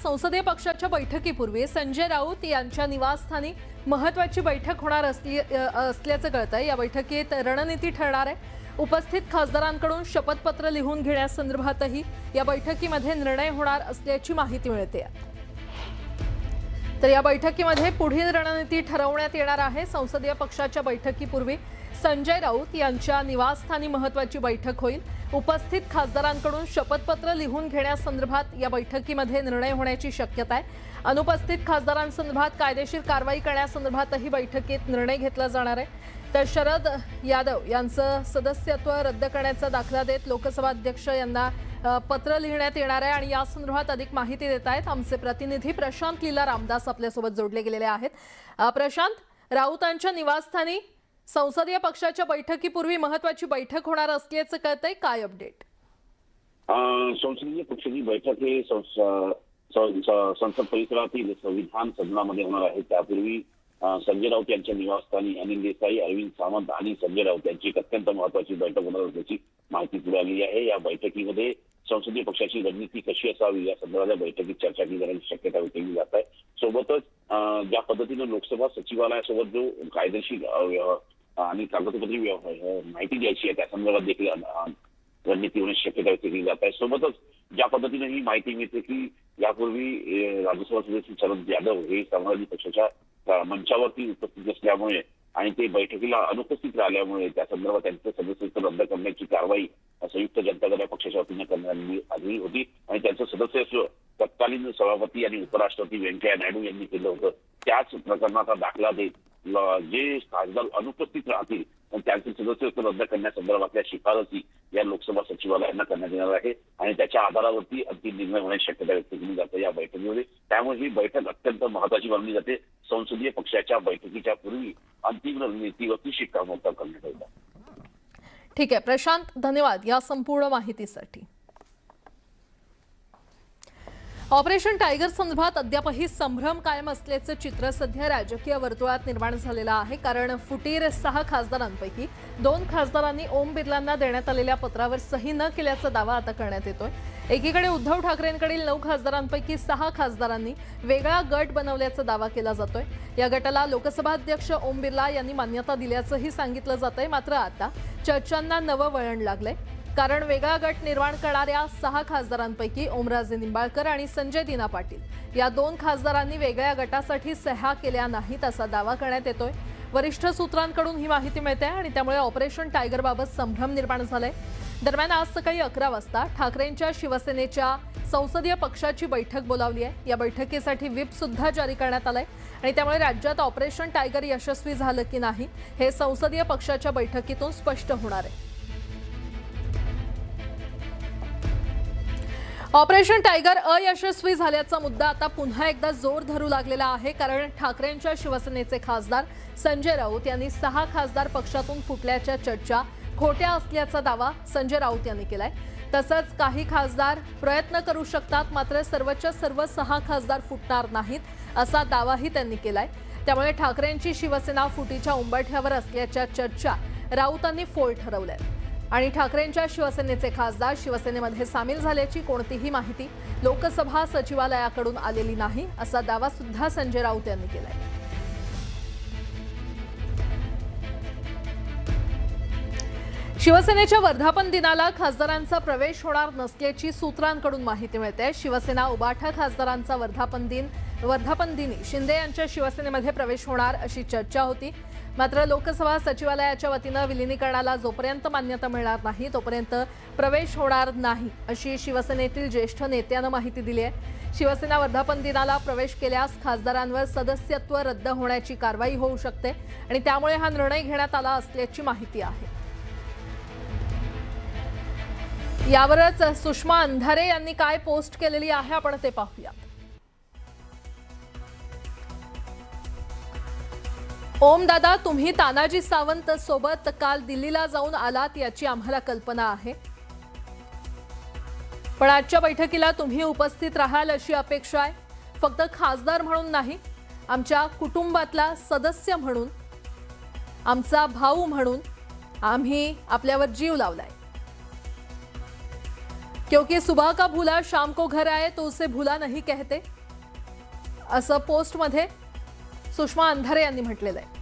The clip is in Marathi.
संसदीय पक्षाच्या बैठकीपूर्वी संजय राऊत यांच्या निवासस्थानी महत्त्वाची बैठक होणार असल्याचं कळतंय। या बैठकीत रणनीती ठरणार आहे। उपस्थित खासदारांकडून शपथपत्र लिहून घेण्यासंदर्भातही या बैठकीमध्ये निर्णय होणार असल्याची माहिती मिळते। तर या बैठकीमध्ये पुढील रणनीती ठरवण्यात येणार आहे। संसदीय पक्षाच्या बैठकीपूर्वी संजय राऊत यांच्या निवासस्थानी महत्त्वाची बैठक होईल। उपस्थित खासदारांकडून शपथपत्र लिहून घेण्यासंदर्भात या बैठकीमध्ये निर्णय होण्याची शक्यता आहे। अनुपस्थित खासदारांसंदर्भात कायदेशीर कारवाई करण्यासंदर्भातही बैठकीत निर्णय घेतला जाणार आहे। तर शरद यादव यांचं सदस्यत्व रद्द करण्याचा दाखला देत लोकसभा अध्यक्ष यांना पत्र लिहिण्यात येणार आहे आणि या संदर्भात अधिक माहिती देत आहेत आमचे प्रतिनिधी प्रशांत लीला रामदास आपल्यासोबत जोडले गेलेले आहेत। प्रशांत, राऊतांच्या निवासस्थानी संसदीय पक्षाच्या बैठकीपूर्वी महत्त्वाची बैठक होणार असल्याचं कळतंय, काय अपडेट? संसदीय पक्षाची बैठक ही संसद परिसरातील संविधान सदनामध्ये होणार आहे। त्यापूर्वी संजय राऊत यांच्या निवासस्थानी अनिल देसाई, अरविंद सावंत आणि संजय राऊत यांची एक अत्यंत महत्त्वाची बैठक होणार असल्याची माहिती पुढे आली आहे। या बैठकीमध्ये संसदीय पक्षाची रणनीती कशी असावी या संदर्भात बैठकीत चर्चा केली जाण्याची शक्यता व्यक्त केली जात आहे। सोबतच ज्या पद्धतीने लोकसभा सचिवालयासोबत जो कायदेशीर आणि कागदपत्री माहिती द्यायची आहे त्या संदर्भात देखील रणनीती होण्याची शक्यता व्यक्त केली जात आहे। सोबतच ज्या पद्धतीने ही माहिती मिळते की यापूर्वी राज्यसभा सदस्य शरद यादव हे समाजवादी पक्षाच्या मंचावरती उपस्थित असल्यामुळे आणि ते बैठकीला अनुपस्थित राहिल्यामुळे त्या संदर्भात त्यांचं सदस्यत्व रद्द करण्याची कारवाई संयुक्त जनता दल पक्षाच्या वतीने करण्यात आली होती आणि त्यांचं सदस्यत्व तत्कालीन सभापती आणि उपराष्ट्रपती व्यंकय्या नायडू यांनी केलं होतं। त्याच प्रकरणाचा दाखला देत जे खासदार अनुपस्थित राहतील त्यांचे सदस्यत्व रद्द करण्यासंदर्भातल्या शिफारसी या लोकसभा सचिवालयांना करण्यात येणार आहे आणि त्याच्या आधारावरती अंतिम निर्णय होण्याची शक्यता व्यक्त केली जाते या बैठकीमध्ये। त्यामुळे ही बैठक अत्यंत महत्त्वाची मानली जाते। संसदीय पक्षाच्या बैठकीच्या पूर्वी अंतिम रणनीतीवरती शिक्कामोर्तब करण्यात येईल। ठीक आहे प्रशांत, धन्यवाद या संपूर्ण माहितीसाठी। ऑपरेशन टायगर संदर्भात अद्यापही संभ्रम कायम असल्याचं चित्र सध्या राजकीय वर्तुळात निर्माण झालेलं आहे। कारण फुटीर 6 खासदारांपैकी 2 खासदारांनी ओम बिर्लांना देण्यात आलेल्या पत्रावर सही न केल्याचा दावा आता करण्यात येतोय। एकीकडे उद्धव ठाकरेंकडील 9 खासदारांपैकी 6 खासदारांनी वेगळा गट बनवल्याचा दावा केला जातोय। या गटाला लोकसभा अध्यक्ष ओम बिर्ला यांनी मान्यता दिल्याचंही सांगितलं जातंय। मात्र आता चर्चांना नवं वळण लागलंय। कारण वेगळा गट निर्माण करणाऱ्या 6 खासदारांपैकी ओमराजे निंबाळकर आणि संजय दिना पाटील या 2 खासदारांनी वेगळ्या गटासाठी सह्या केल्या नाहीत असा दावा करण्यात येतोय। वरिष्ठ सूत्रांकडून ही माहिती मिळते आणि त्यामुळे ऑपरेशन टायगरबाबत संभ्रम निर्माण झालाय। दरम्यान आज सकाळी 11 वाजता ठाकरेंच्या शिवसेनेच्या संसदीय पक्षाची बैठक बोलावली आहे। या बैठकीसाठी व्हिप सुद्धा जारी करण्यात आलाय आणि त्यामुळे राज्यात ऑपरेशन टायगर यशस्वी झालं की नाही हे संसदीय पक्षाच्या बैठकीतून स्पष्ट होणार आहे। ऑपरेशन टायगर अयशस्वी झाल्याचा मुद्दा आता पुन्हा एकदा जोर धरू लागलेला आहे। कारण ठाकरेंच्या शिवसेनेचे खासदार संजय राऊत यांनी 6 खासदार पक्षातून फुटल्याच्या चर्चा खोट्या असल्याचा दावा संजय राऊत यांनी केलाय। तसंच काही खासदार प्रयत्न करू शकतात मात्र सर्वच्या सर्व 6 खासदार फुटणार नाहीत असा दावाही त्यांनी केलाय। त्यामुळे ठाकरेंची शिवसेना फुटीच्या उंबरठ्यावर असल्याच्या चर्चा राऊतांनी फोल ठरवल्या आणि ठाकरेंच्या शिवसेनेचे खासदार शिवसेनेमध्ये सामील झाल्याची कोणतीही माहिती लोकसभा सचिवालयाकडून आलेली नाही असा दावा सुद्धा संजय राऊत यांनी केलाय। शिवसेनेच्या वर्धापन दिनाला खासदारांचा प्रवेश होणार नसल्याची सूत्रांकडून माहिती मिळते। शिवसेना उबाठा खासदारांचा वर्धापन दिनी शिंदे यांच्या शिवसेनेमध्ये प्रवेश होणार अशी चर्चा होती। मात्र लोकसभा सचिवालयाच्या वतीनं विलीनीकरणाला जोपर्यंत मान्यता मिळणार नाही तोपर्यंत प्रवेश होणार नाही अशी शिवसेनेतील ज्येष्ठ नेत्यानं माहिती दिली आहे। शिवसेना वर्धापन दिनाला प्रवेश केल्यास खासदारांवर सदस्यत्व रद्द होण्याची कारवाई होऊ शकते आणि त्यामुळे हा निर्णय घेण्यात आला असल्याची माहिती आहे। यावरच सुषमा अंधारे यांनी काय पोस्ट केलेली आहे आपण ते पाहूया। ओम दादा, तुम्ही तानाजी सावंत सोबत काल दिल्लीला जाऊन आलात याची आम्हाला कल्पना आहे, पण आजच्या बैठकीला तुम्ही उपस्थित राहाल अशी अपेक्षा आहे। फक्त खासदार म्हणून नाही, आमच्या कुटुंबातला सदस्य म्हणून, आमचा भाऊ म्हणून आम्ही आपल्यावर जीव लावलाय। क्योंकि सुबह का भूला शाम को घर आए तो उसे भूला नहीं कहते, असं पोस्टमध्ये सुषमा अंधारे यांनी म्हटलेलं आहे.